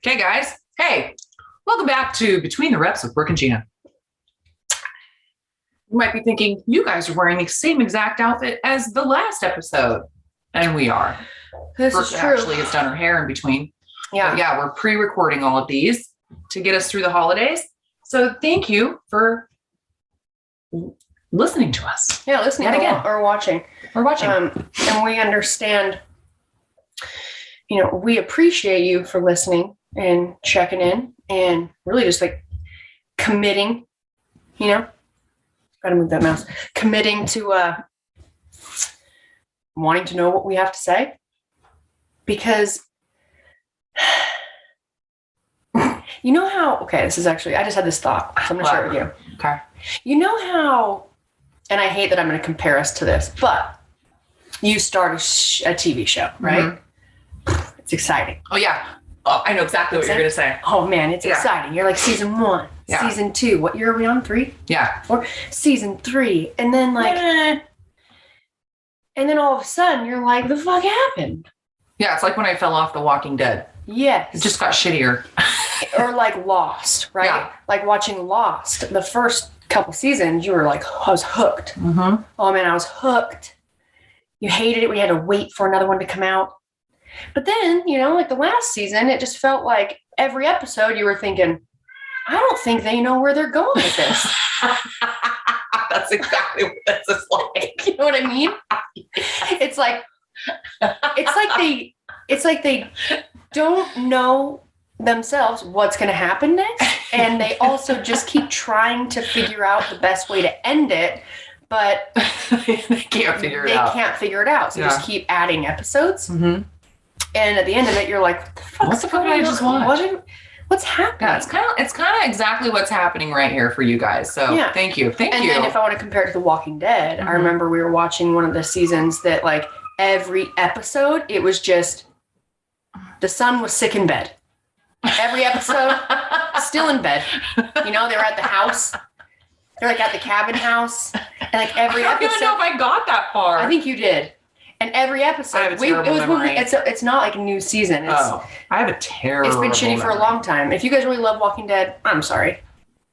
Okay, guys. Hey, welcome back to Between the Reps with Brooke and Jeanna. You might be thinking, you guys are wearing the same exact outfit as the last episode. And we are. This is true. Actually has done her hair in between. Yeah. But yeah, we're pre-recording all of these to get us through the holidays. So thank you for listening to us. Yeah, listening or watching. We're watching. And we understand, we appreciate you for listening and checking in and really just like committing, gotta move that mouse, committing to wanting to know what we have to say. Because you know how, this is actually, I just had this thought, so I'm going to share it with you. Okay. You know how, and I hate that I'm going to compare us to this, but you start a TV show, right? Mm-hmm. It's exciting. Oh, yeah. Oh, I know exactly what you're going to say. Oh, man, it's exciting. You're like season 1, season 2. What year are we on? 3? Yeah. Or season 3. And then and then all of a sudden you're like, the fuck happened? Yeah, it's like when I fell off The Walking Dead. Yes. It just got shittier. Or like Lost, right? Yeah. Like watching Lost. The first couple seasons, you were like, I was hooked. Mm-hmm. Oh, man, I was hooked. You hated it when you had to wait for another one to come out. But then, like the last season, it just felt like every episode you were thinking, I don't think they know where they're going with this. That's exactly what this is like. You know what I mean? It's like they don't know themselves what's going to happen next. And they also just keep trying to figure out the best way to end it. But they can't figure it out. So just keep adding episodes. Mm-hmm. And at the end of it, you're like, what the fuck did I just watch? What's happening? Yeah, it's kind of exactly what's happening right here for you guys. So thank you. And then if I want to compare it to The Walking Dead, I remember we were watching one of the seasons that like every episode, it was just the son was sick in bed. Every episode, still in bed. They were at the house. They're like at the cabin house. And like every episode. I don't even know if I got that far. I think you did. And every episode, I have a terrible memory. It's not like a new season. I have a terrible It's been shitty for a long time. If you guys really love Walking Dead, I'm sorry.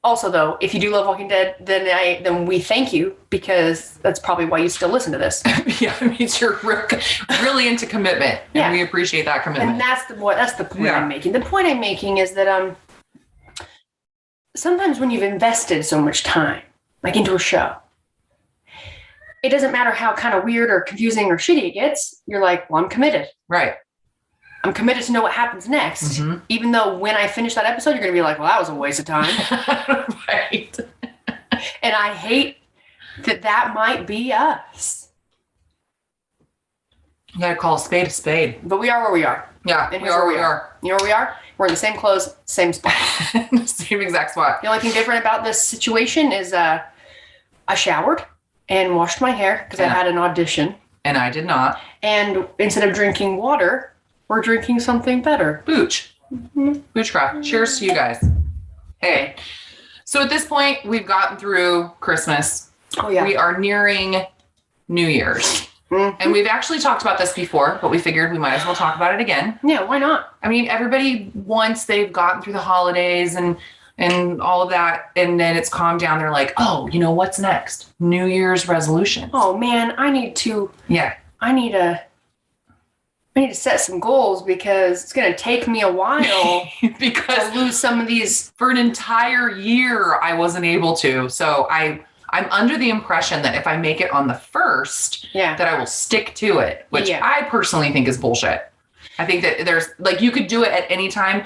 Also, though, if you do love Walking Dead, then we thank you because that's probably why you still listen to this. Yeah, it means you're really into commitment, and we appreciate that commitment. And that's the point I'm making. The point I'm making is that sometimes when you've invested so much time, like into a show, it doesn't matter how kind of weird or confusing or shitty it gets. You're like, well, I'm committed. Right. I'm committed to know what happens next. Mm-hmm. Even though when I finish that episode, you're going to be like, well, that was a waste of time. Right. And I hate that might be us. You got to call a spade. But we are where we are. Yeah, and we are where we are. You know where we are? We're in the same clothes, same spot. Same exact spot. The only thing different about this situation is I showered and washed my hair because I had an audition. And I did not. And instead of drinking water, we're drinking something better. Booch. Mm-hmm. Boochcraft. Cheers to you guys. Hey. So at this point, we've gotten through Christmas. Oh, yeah. We are nearing New Year's. Mm-hmm. And we've actually talked about this before, but we figured we might as well talk about it again. Yeah, why not? I mean, everybody, once they've gotten through the holidays and all of that, and then it's calmed down, they're like, oh, what's next? New Year's resolutions. Oh, man, I need to set some goals because it's going to take me a while because to lose some of these. For an entire year, I wasn't able to. So I'm under the impression that if I make it on the 1st, that I will stick to it, which I personally think is bullshit. I think that there's you could do it at any time.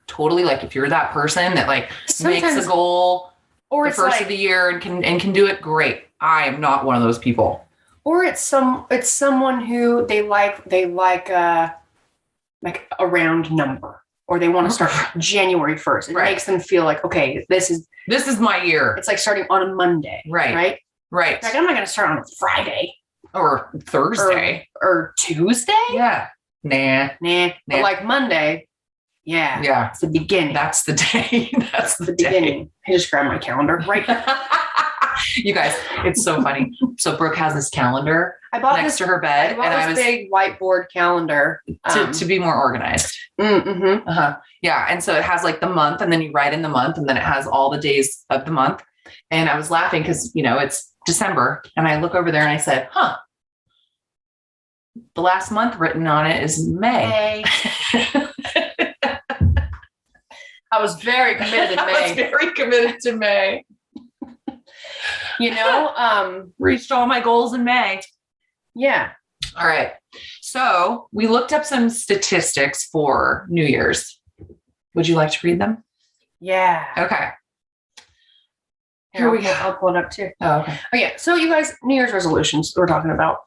Totally. Like if you're that person that makes a goal or the first of the year and can do it, great. I am not one of those people. Or it's someone who they like a round number, or they want to start January 1st. It makes them feel like, okay, this is my year. It's like starting on a Monday. Right. Like I'm not going to start on a Friday or Thursday or Tuesday. Yeah. Nah. But like Monday. Yeah. It's the beginning. That's the day. That's the beginning. I just grabbed my calendar right now. You guys, it's so funny. So Brooke has this calendar next to her bed. I was big whiteboard calendar to be more organized. Mm-hmm. Yeah. And so it has like the month, and then you write in the month, and then it has all the days of the month. And I was laughing because, it's December, and I look over there and I said, the last month written on it is May. I was very committed to May. I was very committed to May. Reached all my goals in May. Yeah. All right. So we looked up some statistics for New Year's. Would you like to read them? Yeah. Okay. Here we go. I'll pull it up too. Oh, okay. Oh, yeah. So you guys, New Year's resolutions we're talking about.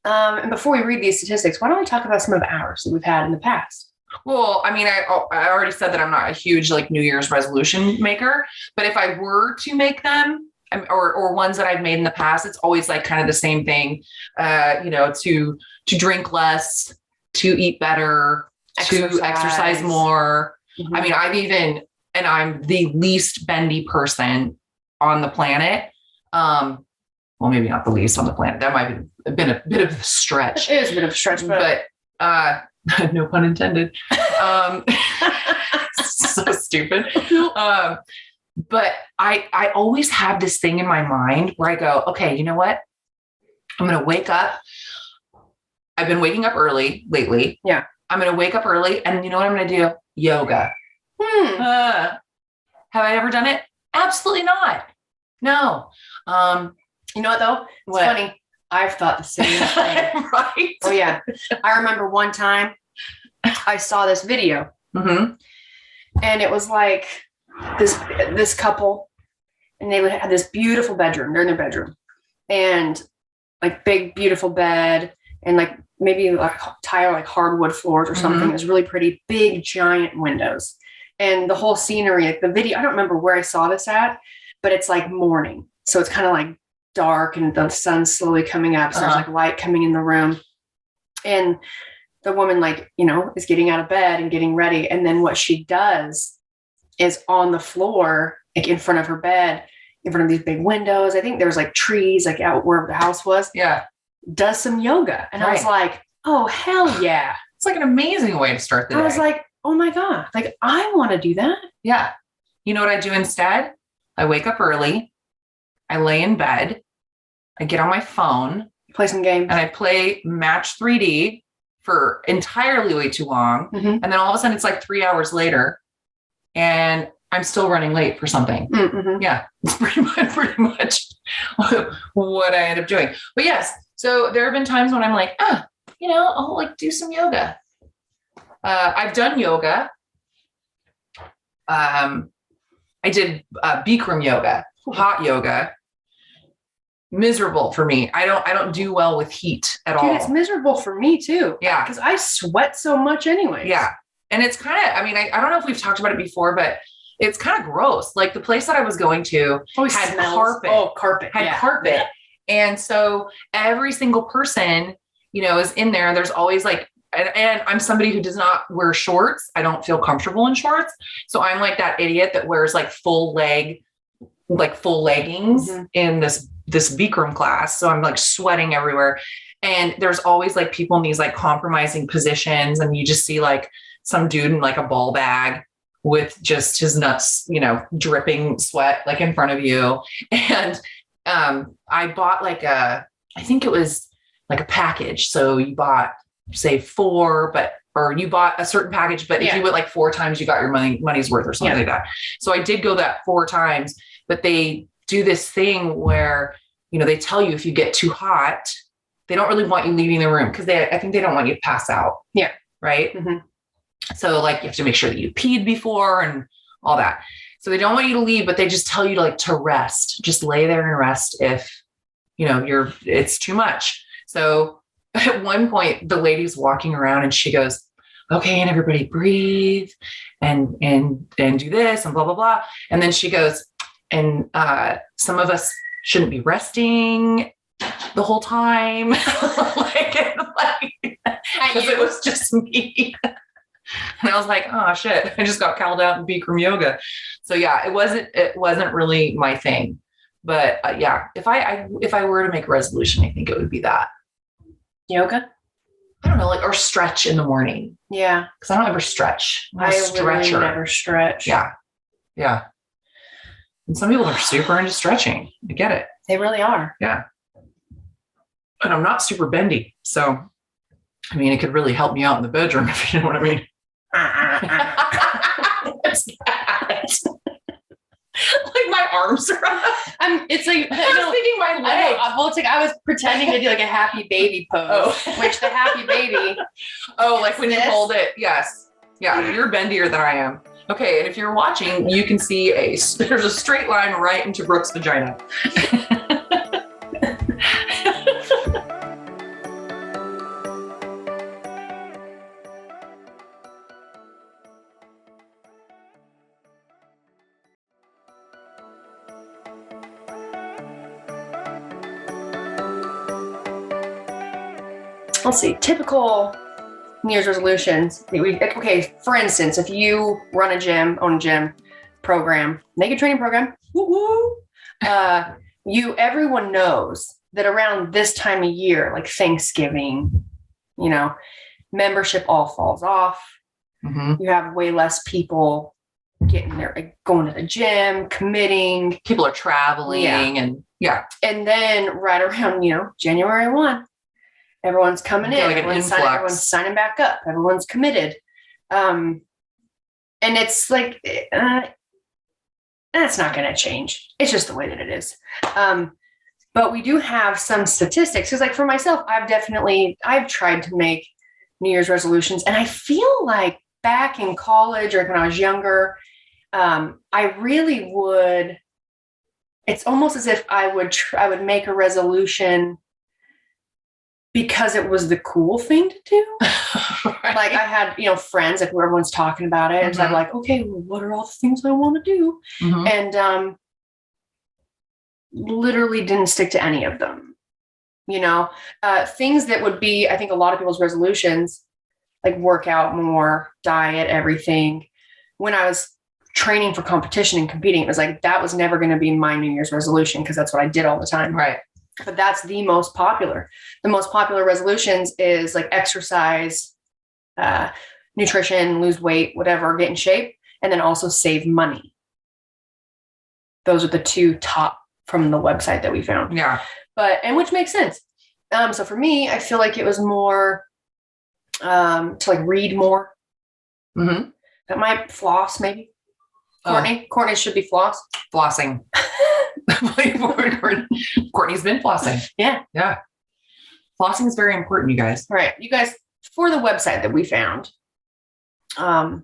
And before we read these statistics, why don't we talk about some of ours that we've had in the past? Well, I mean, I already said that I'm not a huge New Year's resolution maker, but if I were to make them, or ones that I've made in the past, it's always kind of the same thing, to drink less, to eat better, to exercise more. Mm-hmm. I mean, I'm the least bendy person on the planet. Well, maybe not the least on the planet. That might have been a bit of a stretch. It is a bit of a stretch, but no pun intended. So stupid. But I always have this thing in my mind where I go, okay, you know what? I'm going to wake up. I've been waking up early lately. Yeah. I'm going to wake up early, and you know what I'm going to do? Yoga. Have I ever done it? Absolutely not. No. You know what though? It's funny. I've thought the same thing. Right. Oh yeah. I remember one time I saw this video, mm-hmm. and it was like this couple, and they had this beautiful bedroom. They're in their bedroom, and big, beautiful bed, and maybe tile, hardwood floors or something. Mm-hmm. It was really pretty, big, giant windows, and the whole scenery, the video. I don't remember where I saw this at, but it's morning, so it's kind of dark, and the sun's slowly coming up. So there's light coming in the room, and the woman is getting out of bed and getting ready. And then what she does is on the floor, in front of her bed, in front of these big windows. I think there was trees out where the house was. Yeah. Does some yoga. And I was like, oh, hell yeah. It's an amazing way to start the day. I was like, oh my God, I want to do that. Yeah. You know what I do instead? I wake up early. I lay in bed. I get on my phone. Play some games. And I play Match 3D for entirely way too long. Mm-hmm. And then all of a sudden it's 3 hours later, and I'm still running late for something. Mm-hmm. Yeah. It's pretty much what I end up doing. But yes. So there have been times when I'm I'll do some yoga. I've done yoga. I did Bikram yoga, hot yoga. Miserable for me. I don't do well with heat at all. It's miserable for me too. Yeah. Because I sweat so much anyway. Yeah. And it's kind of, I don't know if we've talked about it before, but it's kind of gross. The place that I was going to had carpet. Oh, carpet. Had carpet. Yeah. And so every single person, is in there. There's always and I'm somebody who does not wear shorts. I don't feel comfortable in shorts. So I'm that idiot that wears full leggings mm-hmm. in this Bikram class. So I'm sweating everywhere. And there's always people in these compromising positions. And you just see some dude in a ball bag with just his nuts, dripping sweat, in front of you. And, I bought I think it was a package. So you bought say 4, or you bought a certain package, but if you went 4 times, you got your money's worth or something like that. So I did go that 4 times, but they do this thing where, they tell you if you get too hot, they don't really want you leaving the room because I think they don't want you to pass out. Yeah. Right. Mm-hmm. So you have to make sure that you peed before and all that. So they don't want you to leave, but they just tell you to rest, just lay there and rest if, it's too much. So at one point the lady's walking around and she goes, okay, and everybody breathe and do this and blah, blah, blah. And then she goes, and some of us shouldn't be resting the whole time. Because it was just me. And I was like, oh shit, I just got called out in Bikram yoga. So yeah, it wasn't really my thing. But yeah, if I were to make a resolution, I think it would be that. Yoga? I don't know, like, or stretch in the morning. Yeah. Because I don't ever stretch. I literally never stretch. Yeah. Yeah. And some people are super into stretching. I get it. They really are. Yeah. And I'm not super bendy. So, I mean, it could really help me out in the bedroom, if you know what I mean. What's that? Like my arms are up. It's like, I was thinking my legs. Well, it's like I was pretending to do like a happy baby pose, which the happy baby. Like when you hold it. Yes. Yeah. You're bendier than I am. Okay. And if you're watching, you can see there's a straight line right into Brooke's vagina. Let's see, typical New Year's resolutions. Okay, for instance, if you run a gym, own a gym program, naked training program, everyone knows that around this time of year, like Thanksgiving, membership all falls off. Mm-hmm. You have way less people getting there, like going to the gym, committing. People are traveling and And then right around, January 1. Everyone's coming in. Like everyone's signing back up. Everyone's committed. And it's like, that's not going to change. It's just the way that it is. But we do have some statistics. Because like for myself, I've tried to make New Year's resolutions. And I feel like back in college or when I was younger, I really would, it's almost as if I would make a resolution because it was the cool thing to do. Right. Like I had, friends, like where everyone's talking about it. Mm-hmm. And so I'm like, okay, well, what are all the things I want to do? Mm-hmm. And literally didn't stick to any of them. Things that would be, I think a lot of people's resolutions, like work out more, diet, everything. When I was training for competition and competing, it was like, that was never going to be my New Year's resolution because that's what I did all the time. Right. But that's the most popular. The most popular resolutions is like exercise, nutrition, lose weight, whatever, get in shape, and then also save money. Those are the two top from the website that we found. Yeah. And which makes sense. So for me, I feel like it was more to like read more. Mm-hmm. That might floss maybe. Courtney should be flossing. Courtney's been flossing. Yeah. Flossing is very important, you guys. Right. You guys, for the website that we found, because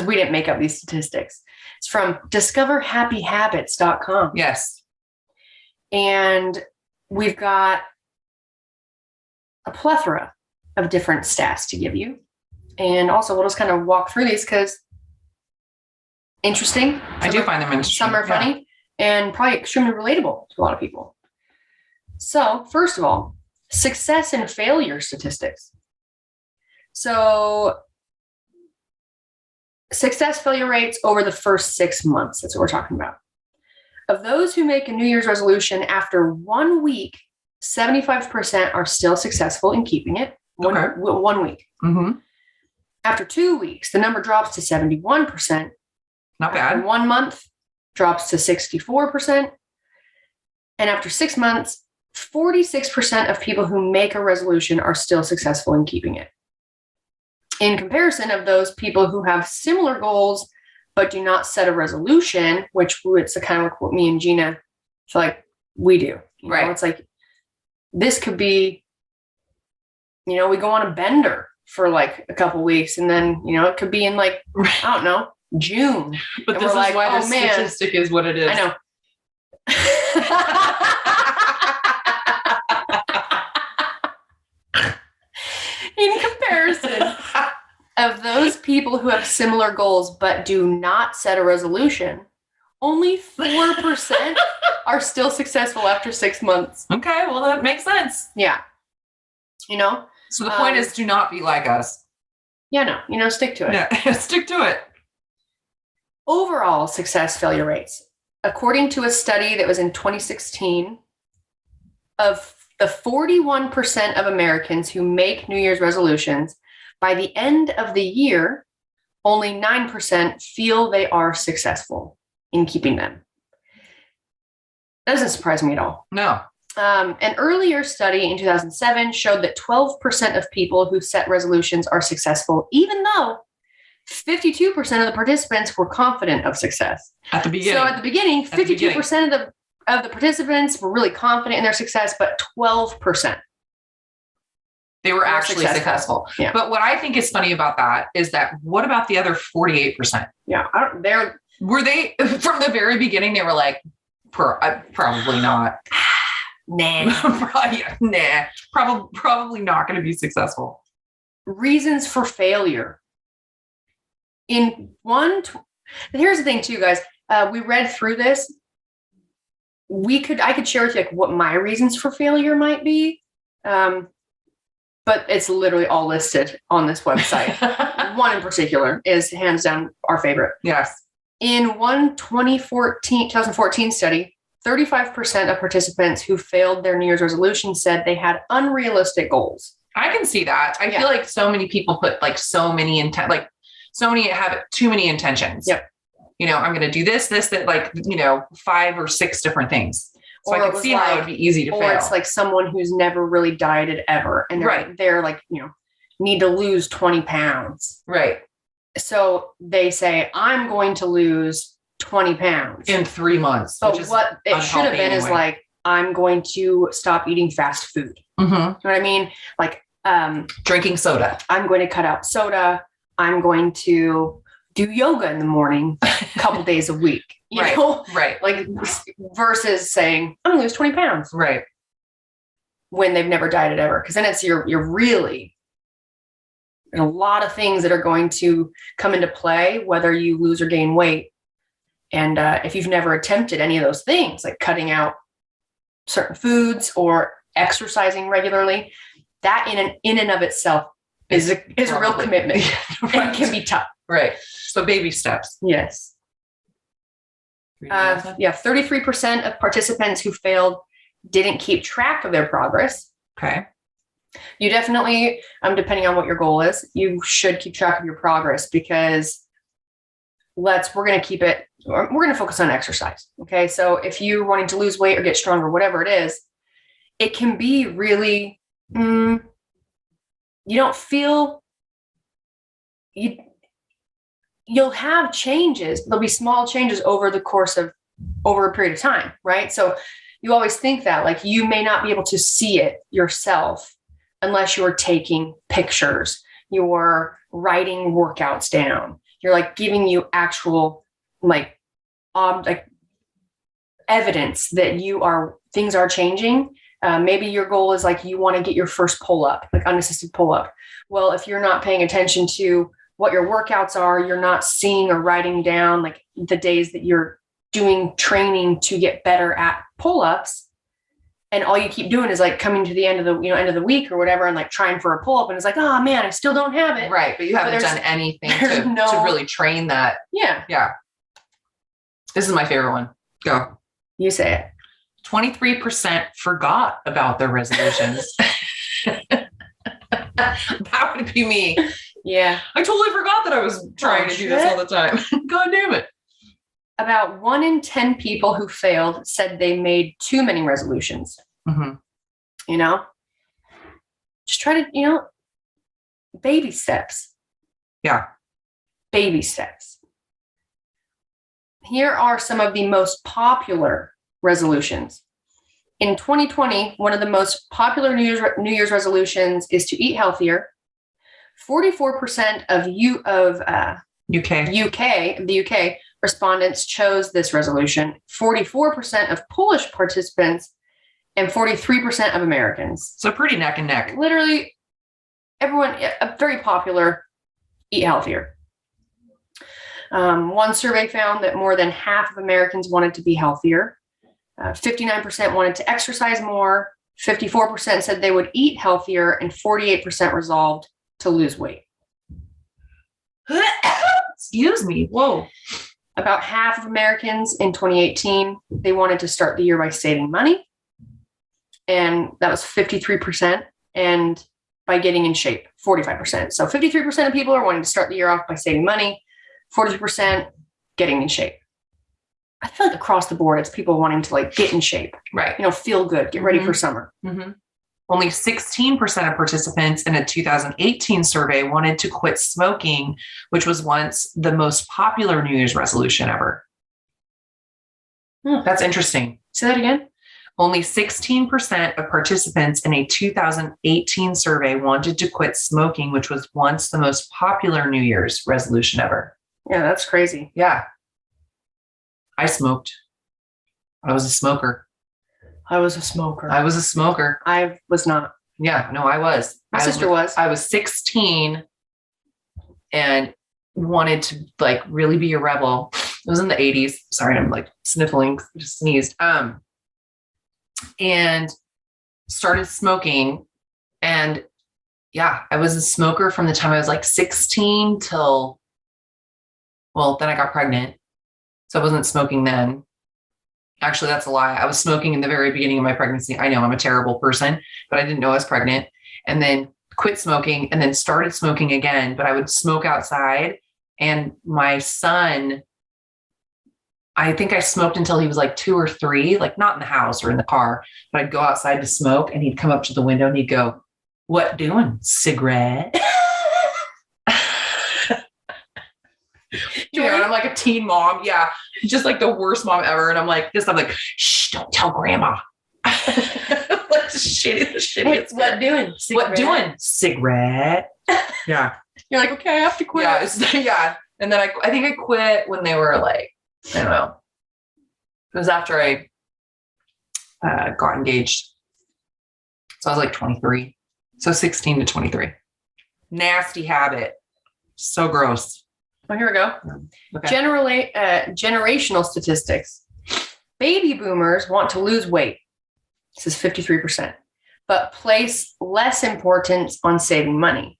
we didn't make up these statistics. It's from discoverhappyhabits.com. Yes. And we've got a plethora of different stats to give you. And also we'll just kind of walk through these because interesting. I do find them interesting. Some are funny and probably extremely relatable to a lot of people. So first of all, success and failure statistics. So success failure rates over the first 6 months. That's what we're talking about. Of those who make a New Year's resolution after 1 week, 75% are still successful in keeping it. 1 week. Mm-hmm. After 2 weeks, the number drops to 71%. Not bad. After 1 month, drops to 64%. And after 6 months, 46% of people who make a resolution are still successful in keeping it. In comparison of those people who have similar goals, but do not set a resolution, which it's kind of like what me and Jeanna feel like we do. Right. It's like, this could be, we go on a bender for like a couple weeks and then, it could be in like, I don't know, June. But this is like, why the statistic is what it is. I know. In comparison of those people who have similar goals but do not set a resolution, only 4% are still successful after 6 months. Okay, well, that makes sense. Yeah. So the point is, do not be like us. Yeah, no, stick to it. Yeah, stick to it. Overall success failure rates. according to a study that was in 2016, of the 41% of Americans who make New Year's resolutions, by the end of the year, only 9% feel they are successful in keeping them. That doesn't surprise me at all. No. An earlier study in 2007 showed that 12% of people who set resolutions are successful, even though 52% of the participants were confident of success. At the beginning. So at the beginning, 52% of the participants were really confident in their success, but 12%. They were actually successful. Yeah. But what I think is funny about that is that what about the other 48%? Yeah. Were they from the very beginning? They were like, probably not. Probably not going to be successful. Reasons for failure. Here's the thing too, guys. We read through this. I could share with you like what my reasons for failure might be. But it's literally all listed on this website. One in particular is hands down our favorite. Yes. In one 2014 study, 35% of participants who failed their New Year's resolution said they had unrealistic goals. I can see that. I feel like so many people put like so many have too many intentions. Yep. I'm going to do this, that, like, 5 or 6 different things. So I can see how it would be easy to fail. Or it's like someone who's never really dieted ever. And they're like, need to lose 20 pounds. Right. So they say, I'm going to lose 20 pounds. In 3 months. But what it should have been is like, I'm going to stop eating fast food. Mm-hmm. You know what I mean? Like drinking soda. I'm going to cut out soda. I'm going to do yoga in the morning a couple days a week. You know? Right. Like versus saying, I'm gonna lose 20 pounds. Right. When they've never dieted ever. Because then it's you're really there's a lot of things that are going to come into play, whether you lose or gain weight. And if you've never attempted any of those things, like cutting out certain foods or exercising regularly, that in and of itself is a real commitment. Right. And can be tough. Right. So baby steps. Yes. 33% of participants who failed didn't keep track of their progress. Okay. You definitely, depending on what your goal is, you should keep track of your progress because we're going to focus on exercise. Okay. So if you're wanting to lose weight or get stronger, whatever it is, it can be really, you don't feel, you'll have changes. There'll be small changes over a period of time. Right. So you always think that like you may not be able to see it yourself unless you're taking pictures, you're writing workouts down. You're like giving you actual like evidence that things are changing. Maybe your goal is like you want to get your first pull up, like unassisted pull up. Well, if you're not paying attention to what your workouts are, you're not seeing or writing down like the days that you're doing training to get better at pull ups. And all you keep doing is like coming to the end of the week or whatever and like trying for a pull up. And it's like, oh man, I still don't have it. Right. But you haven't done anything to really train that. Yeah. Yeah. This is my favorite one. Go. You say it. 23% forgot about their resolutions. That would be me. Yeah. I totally forgot that I was trying to do this all the time. God damn it. About 1 in 10 people who failed said they made too many resolutions. Mm-hmm. Just try to, baby steps. Yeah. Baby steps. Here are some of the most popular resolutions. In 2020, one of the most popular New Year's resolutions is to eat healthier. 44% of the UK respondents chose this resolution. 44% of Polish participants and 43% of Americans. So pretty neck and neck. Literally everyone, very popular, eat healthier. One survey found that more than half of Americans wanted to be healthier. 59% wanted to exercise more. 54% said they would eat healthier, and 48% resolved to lose weight. Excuse me. Whoa. About half of Americans in 2018, they wanted to start the year by saving money. And that was 53%. And by getting in shape, 45%. So 53% of people are wanting to start the year off by saving money, 40% getting in shape. I feel like across the board, it's people wanting to like get in shape, right? Feel good, get ready for summer. Only 16% of participants in a 2018 survey wanted to quit smoking, which was once the most popular New Year's resolution ever. That's interesting. Say that again. Only 16% of participants in a 2018 survey wanted to quit smoking, which was once the most popular New Year's resolution ever. Yeah, that's crazy. Yeah. I smoked. I was a smoker. I was a smoker. I was a smoker. I was not. Yeah, no, I was. My sister was. I was 16 and wanted to like really be a rebel. It was in the 80s. Sorry, I'm like sniffling. I just sneezed. And started smoking. And yeah, I was a smoker from the time I was like 16 till, well, then I got pregnant. So I wasn't smoking then. Actually, that's a lie. I was smoking in the very beginning of my pregnancy. I know I'm a terrible person, but I didn't know I was pregnant. And then quit smoking and then started smoking again. But I would smoke outside. And my son, I think I smoked until he was like 2 or 3, like not in the house or in the car, but I'd go outside to smoke and he'd come up to the window and he'd go, "What doing? Cigarette?" And I'm like a teen mom. Yeah. Just like the worst mom ever. And I'm like, shh, don't tell grandma. Like the shittiest. What doing? Cigarette. What doing? Cigarette. Yeah. You're like, okay, I have to quit. Yeah. Yeah. And then I think I quit when they were like, I don't know. It was after I got engaged. So I was like 23. So 16 to 23. Nasty habit. So gross. Oh, here we go. Okay. Generational statistics. Baby boomers want to lose weight. This is 53%, but place less importance on saving money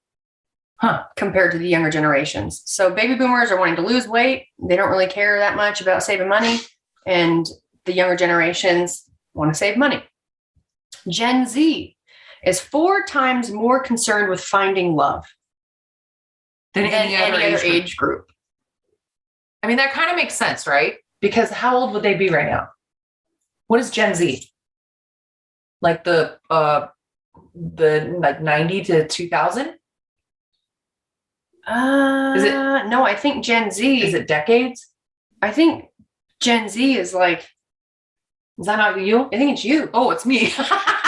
compared to the younger generations. So baby boomers are wanting to lose weight. They don't really care that much about saving money. And the younger generations want to save money. Gen Z is 4 times more concerned with finding love than any other age group. I mean, that kind of makes sense, right? Because how old would they be right now? What is Gen Z? Like the like 90 to 2000? Is it? No, I think Gen Z. Is it decades? I think Gen Z is like. Is that not you? I think it's you. Oh, it's me. I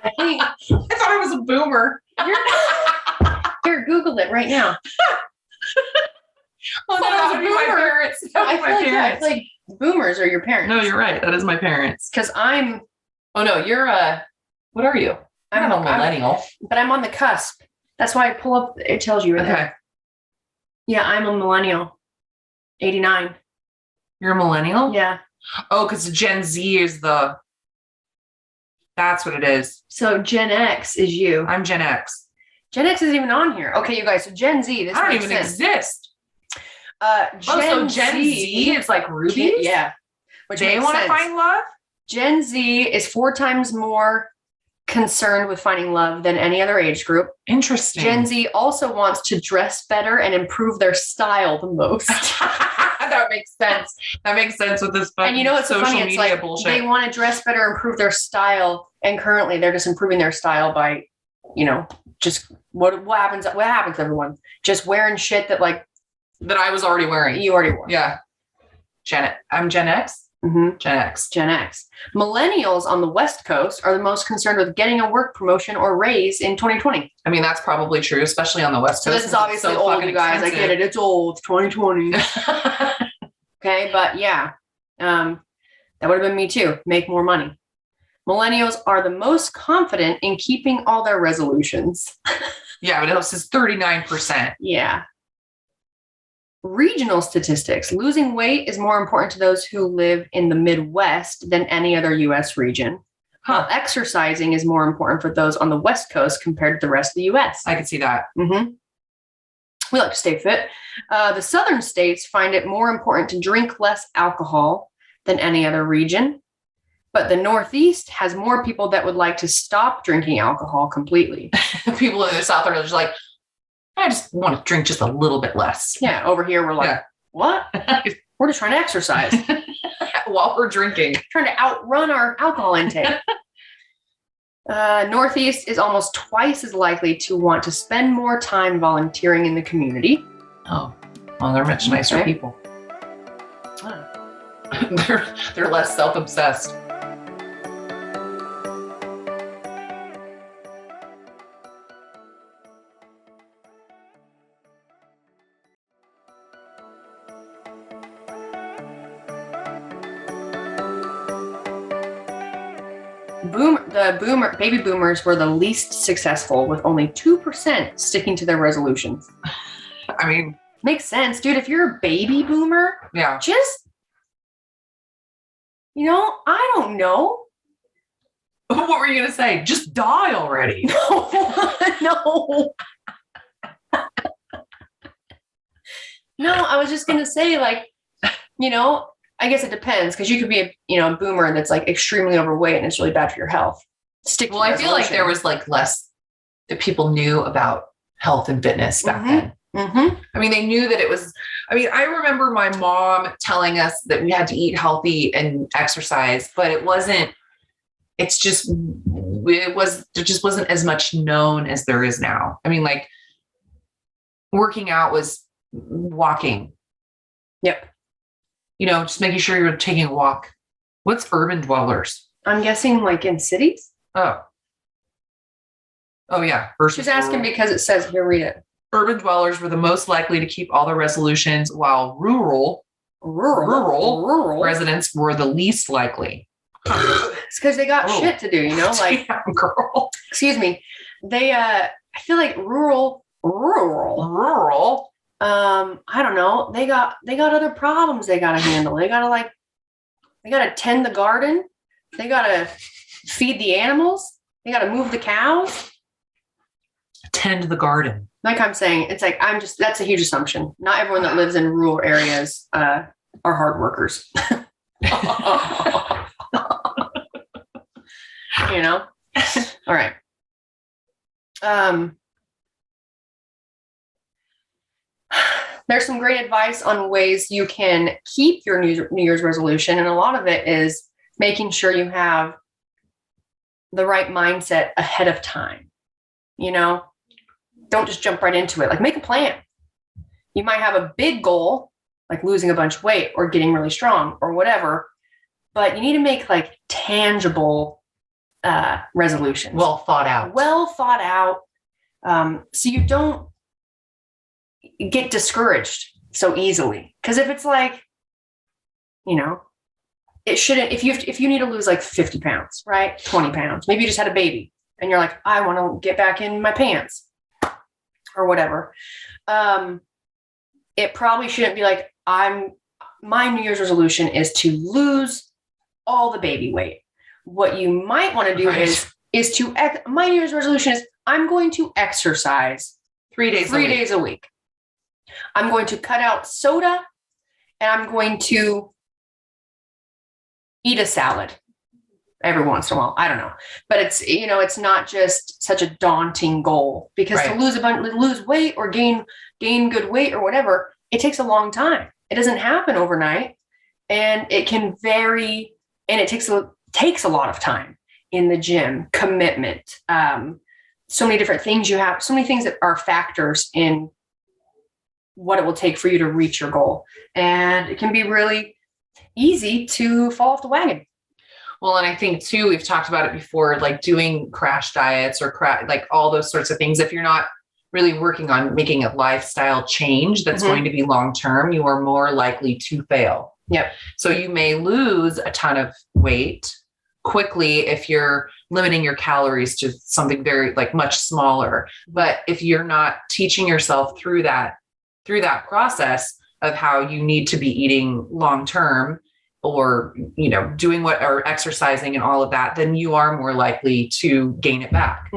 thought I was a boomer. Here, Google it right now. Oh, no, that would be my parents. I feel like boomers are your parents. No, you're right. That is my parents. Because I'm. Oh no, you're what are you? I'm a millennial. But I'm on the cusp. That's why I pull up. It tells you right there. Yeah, I'm a millennial. 89. You're a millennial? Yeah. Oh, because Gen Z is that's what it is. So Gen X is you. I'm Gen X. Gen X isn't even on here. Okay, you guys. So Gen Z. This I don't even exist. Gen Z is like rubies? Yeah. Which they want to find love? Gen Z is 4 times more concerned with finding love than any other age group. Interesting. Gen Z also wants to dress better and improve their style the most. That makes sense. That makes sense with this and you know what's social so funny? Media it's like bullshit. They want to dress better, improve their style, and currently they're just improving their style by, just what happens. What happens to everyone? Just wearing shit that I was already wearing. You already wore. Yeah. I'm Gen X. Mm-hmm. Gen X. Gen X. Millennials on the West Coast are the most concerned with getting a work promotion or raise in 2020. I mean, that's probably true, especially on the West Coast. So this is obviously old, you guys. Expensive. I get it. It's old. It's 2020. Okay, but yeah, that would have been me too. Make more money. Millennials are the most confident in keeping all their resolutions. Yeah, but it says 39%. Yeah. Regional statistics. Losing weight is more important to those who live in the Midwest than any other U.S. region. While exercising is more important for those on the West Coast compared to the rest of the U.S. I can see that. Mm-hmm. We like to stay fit. The southern states find it more important to drink less alcohol than any other region. But the Northeast has more people that would like to stop drinking alcohol completely. People in the South are just like, I just want to drink just a little bit less. Yeah. Over here, we're like, what? We're just trying to exercise. While we're drinking. Trying to outrun our alcohol intake. Northeast is almost twice as likely to want to spend more time volunteering in the community. Oh, well, they're much nicer people. They're less self-obsessed. Baby boomers were the least successful, with only 2% sticking to their resolutions. I mean, makes sense, dude. If you're a baby boomer, just, I don't know. What were you going to say? Just die already. No. No, I was just going to say, like, I guess it depends, because you could be a boomer that's like extremely overweight and it's really bad for your health. Well, I feel like there was like less that people knew about health and fitness back then. Mm-hmm. I mean, they knew that it was, I remember my mom telling us that we had to eat healthy and exercise, but there just wasn't as much known as there is now. I mean, like, working out was walking. Yep. Just making sure you're taking a walk. What's urban dwellers? I'm guessing like in cities. Oh yeah. She's asking because it says here, read it. Urban dwellers were the most likely to keep all the resolutions, while rural residents were the least likely. It's because they got shit to do, like, damn, girl. Excuse me. They, I feel like rural. I don't know. They got other problems they got to handle. They got to tend the garden. They got to feed the animals. They got to move the cows. Tend the garden. Like I'm saying, it's like, that's a huge assumption. Not everyone that lives in rural areas are hard workers. All right. There's some great advice on ways you can keep your New Year's resolution. And a lot of it is making sure you have the right mindset ahead of time. Don't just jump right into it. Like, make a plan. You might have a big goal, like losing a bunch of weight or getting really strong or whatever, but you need to make like tangible resolutions. Well thought out. So you don't get discouraged so easily. Because if it's like, it shouldn't, if you need to lose like 50 pounds, right? 20 pounds, maybe you just had a baby and you're like, I want to get back in my pants or whatever. It probably shouldn't be like, my New Year's resolution is to lose all the baby weight. What you might want to do my New Year's resolution is I'm going to exercise 3 days a week. I'm going to cut out soda and I'm going to eat a salad every once in a while. I don't know. But it's, it's not just such a daunting goal, because to lose weight or gain good weight or whatever, it takes a long time. It doesn't happen overnight, and it can vary, and it takes a lot of time in the gym, commitment, so many different things so many things that are factors in what it will take for you to reach your goal. And it can be really easy to fall off the wagon. Well, and I think too, we've talked about it before, like doing crash diets or like all those sorts of things. If you're not really working on making a lifestyle change that's going to be long-term, you are more likely to fail. Yep. So you may lose a ton of weight quickly if you're limiting your calories to something very like much smaller. But if you're not teaching yourself through that process of how you need to be eating long-term, or, doing or exercising and all of that, then you are more likely to gain it back.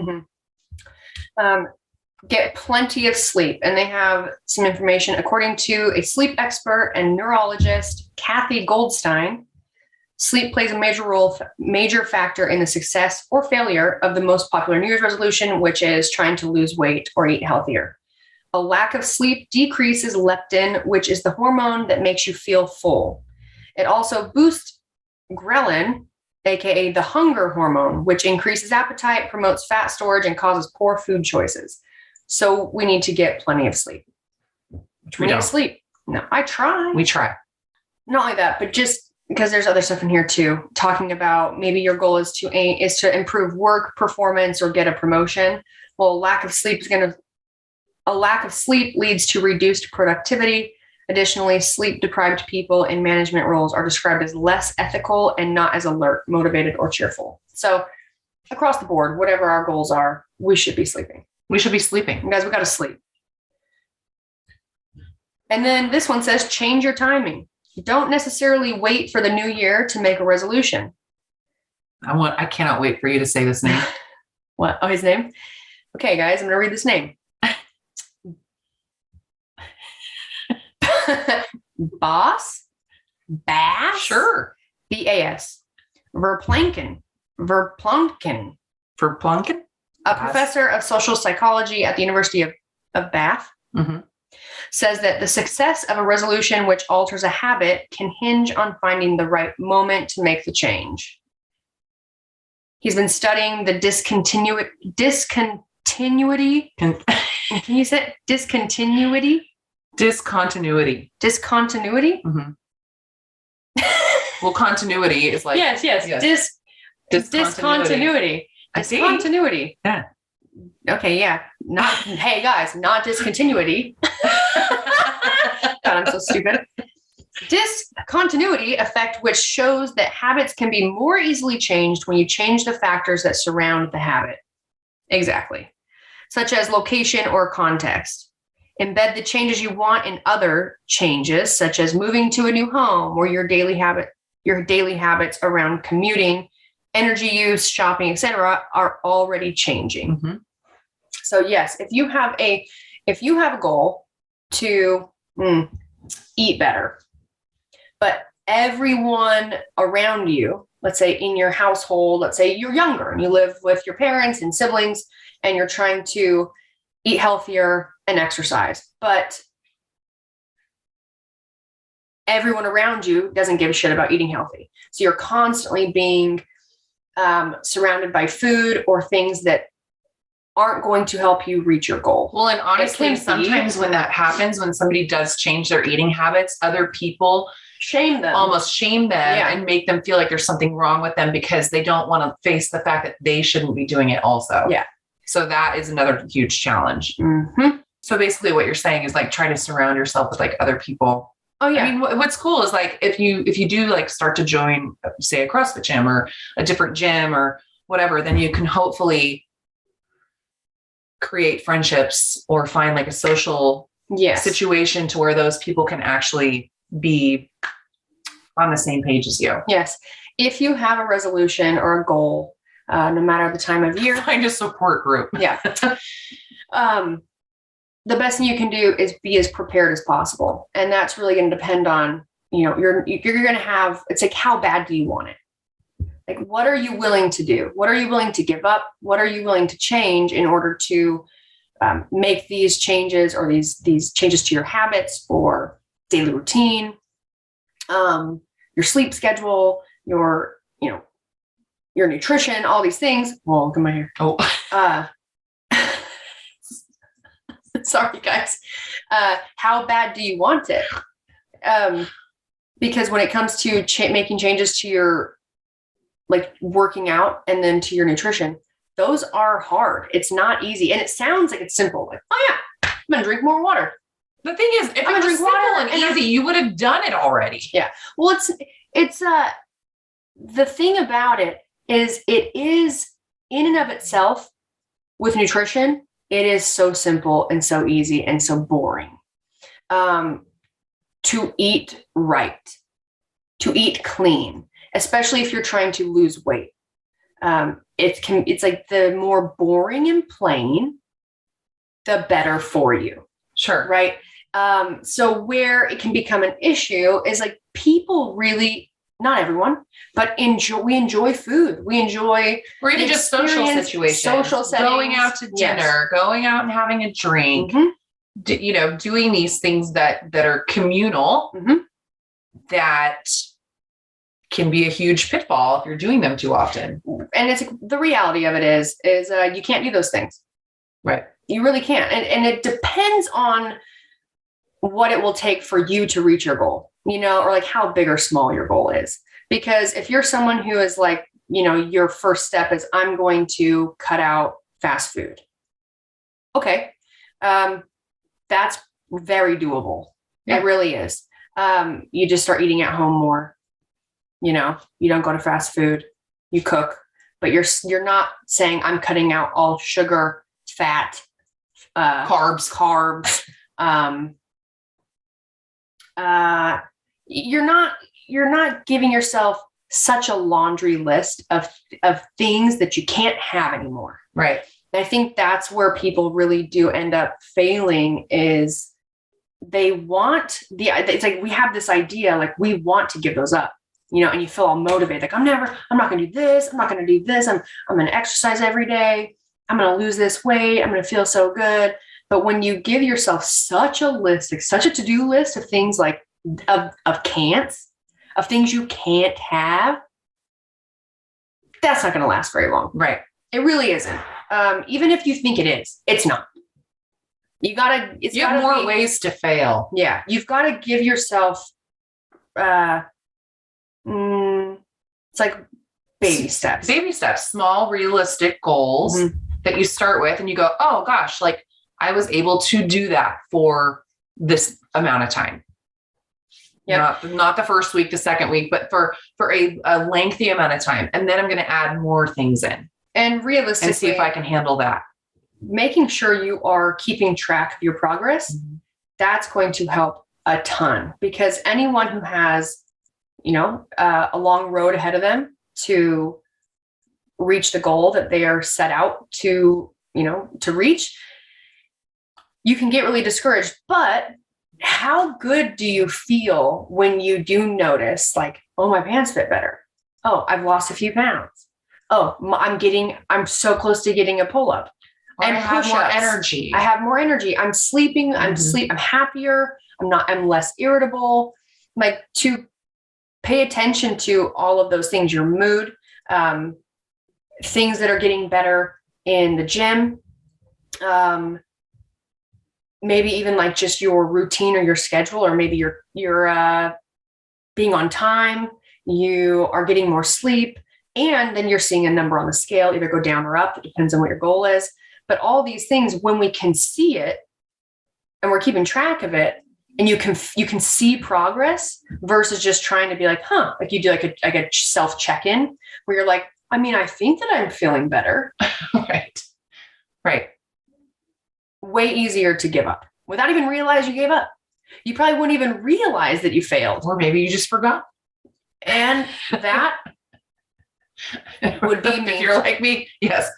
Get plenty of sleep. And they have some information. According to a sleep expert and neurologist, Kathy Goldstein, sleep plays a major factor in the success or failure of the most popular New Year's resolution, which is trying to lose weight or eat healthier. A lack of sleep decreases leptin, which is the hormone that makes you feel full. It also boosts ghrelin, aka the hunger hormone, which increases appetite, promotes fat storage, and causes poor food choices. So we need to get plenty of sleep. We need to sleep. No, I try. We try. Not like that, but just because there's other stuff in here too, talking about maybe your goal is to improve work performance or get a promotion. Well, a lack of sleep leads to reduced productivity. Additionally, sleep-deprived people in management roles are described as less ethical and not as alert, motivated, or cheerful. So across the board, whatever our goals are, we should be sleeping. We should be sleeping. Guys, we got to sleep. And then this one says, change your timing. Don't necessarily wait for the new year to make a resolution. I cannot wait for you to say this name. What? Oh, his name? Okay, guys, I'm going to read this name. Bass? Sure. B-A-S. Verplanken. A professor of social psychology at the University of Bath, says that the success of a resolution which alters a habit can hinge on finding the right moment to make the change. He's been studying the discontinuity. Can you say discontinuity? Discontinuity. Discontinuity? Mm-hmm. Well, continuity is like... Yes. Discontinuity. Discontinuity. Yeah. Okay, yeah. Hey, guys, not discontinuity. God, I'm so stupid. Discontinuity effect, which shows that habits can be more easily changed when you change the factors that surround the habit. Exactly. Such as location or context. Embed the changes you want in other changes, such as moving to a new home, or your daily habits around commuting, energy use, shopping, etc., are already changing. Mm-hmm. So yes, if you have a goal to eat better, but everyone around you, let's say in your household, let's say you're younger and you live with your parents and siblings, and you're trying to eat healthier and exercise, but everyone around you doesn't give a shit about eating healthy. So you're constantly being surrounded by food or things that aren't going to help you reach your goal. Well, and honestly, sometimes when that happens, when somebody does change their eating habits, other people almost shame them and make them feel like there's something wrong with them because they don't want to face the fact that they shouldn't be doing it also. Yeah. So that is another huge challenge. Mm-hmm. So basically what you're saying is like try to surround yourself with like other people. Oh yeah. I mean, what's cool is like, if you do like start to join, say, a CrossFit gym or a different gym or whatever, then you can hopefully create friendships or find like a social situation to where those people can actually be on the same page as you. Yes. If you have a resolution or a goal, no matter the time of year, find a support group. Yeah. The best thing you can do is be as prepared as possible. And that's really going to depend on, you're going to have, it's like, how bad do you want it? Like, what are you willing to do? What are you willing to give up? What are you willing to change in order to make these changes or these changes to your habits or daily routine, your sleep schedule, your nutrition, all these things. Well, look at my hair. Oh, sorry guys. How bad do you want it? Because when it comes to making changes to your, like, working out and then to your nutrition, those are hard. It's not easy. And it sounds like it's simple. Like, oh yeah, I'm going to drink more water. The thing is, if it was simple and easy, you would have done it already. Yeah. Well, it's the thing about it is in and of itself with nutrition, it is so simple and so easy and so boring to eat right, to eat clean, especially if you're trying to lose weight. It's like the more boring and plain the better for you. Sure. Right. So where it can become an issue is like people really, not everyone, but we enjoy food. We enjoy, or even just social situations, social settings, going out to dinner, going out and having a drink, doing these things that are communal, that can be a huge pitfall if you're doing them too often. And it's the reality of it is you can't do those things. Right. You really can't. And it depends on what it will take for you to reach your goal, or like how big or small your goal is. Because if you're someone who is like, your first step is I'm going to cut out fast food. Okay. That's very doable. Yeah. It really is. You just start eating at home more. You don't go to fast food, you cook, but you're not saying I'm cutting out all sugar, fat, carbs. You're not giving yourself such a laundry list of things that you can't have anymore. Right. And I think that's where people really do end up failing is it's like we have this idea, like we want to give those up, and you feel all motivated. Like I'm not going to do this. I'm not going to do this. I'm going to exercise every day. I'm going to lose this weight. I'm going to feel so good. But when you give yourself such a list, like such a to-do list of things like of can'ts, of things you can't have, that's not going to last very long. Right. It really isn't. Even if you think it is, it's not. You have more ways to fail. Yeah. You've got to give yourself, it's like baby steps, small, realistic goals that you start with and you go, oh gosh, like I was able to do that for this amount of time. Yeah. Not the first week, the second week, but for a lengthy amount of time. And then I'm going to add more things in. And realistically, and see if I can handle that. Making sure you are keeping track of your progress, that's going to help a ton, because anyone who has, a long road ahead of them to reach the goal that they are set out to reach, you can get really discouraged. But how good do you feel when you do notice, like, oh, my pants fit better. Oh, I've lost a few pounds. Oh, I'm so close to getting a pull-up. And I have more energy. I have more energy. I'm sleeping. I'm happier. I'm less irritable. Like, to pay attention to all of those things, your mood, things that are getting better in the gym, maybe even like just your routine or your schedule, or maybe you're being on time, you are getting more sleep, and then you're seeing a number on the scale either go down or up. It depends on what your goal is. But all these things, when we can see it and we're keeping track of it, and you can see progress versus just trying to be like, like you do like a self check-in where you're like, I think that I'm feeling better. Right. Way easier to give up without even realizing you gave up. You probably wouldn't even realize that you failed. Or maybe you just forgot. And that would be me. If you're like me, yes.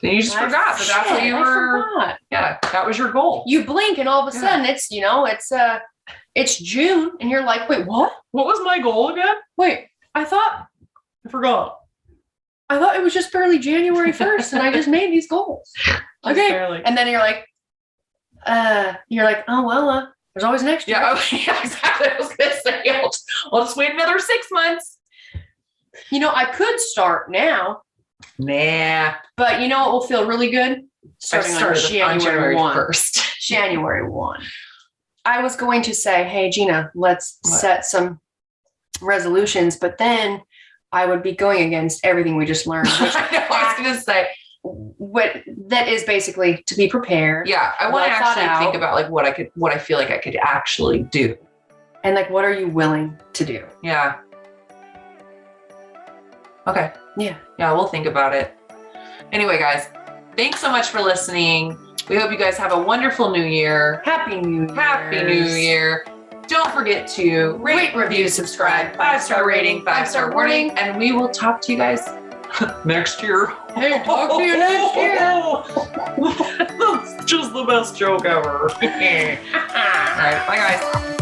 Then you just forgot that that's what you were. Yeah, that was your goal. You blink and all of a sudden it's June and you're like, wait, what? What was my goal again? Wait, I forgot. I thought it was just barely January 1st and I just made these goals. Okay. Barely. And then you're like, oh, well, there's always next year. Yeah, exactly. I was going to say, I'll just wait another 6 months. I could start now. Nah. But it will feel really good? Starting on January 1st. January 1. I was going to say, hey, Jeanna, let's set some resolutions, but then I would be going against everything we just learned. Which I was going to say, that is basically to be prepared. Yeah, I want to actually think about like what I feel like I could actually do. And like, what are you willing to do? Yeah. Okay. Yeah, we'll think about it. Anyway, guys, thanks so much for listening. We hope you guys have a wonderful new year. Happy New Year. Happy New Year. Don't forget to rate, review, subscribe, 5-star rating, 5-star warning, and we will talk to you guys next year. Hey, talk to you next year. Just the best joke ever. All right, bye guys.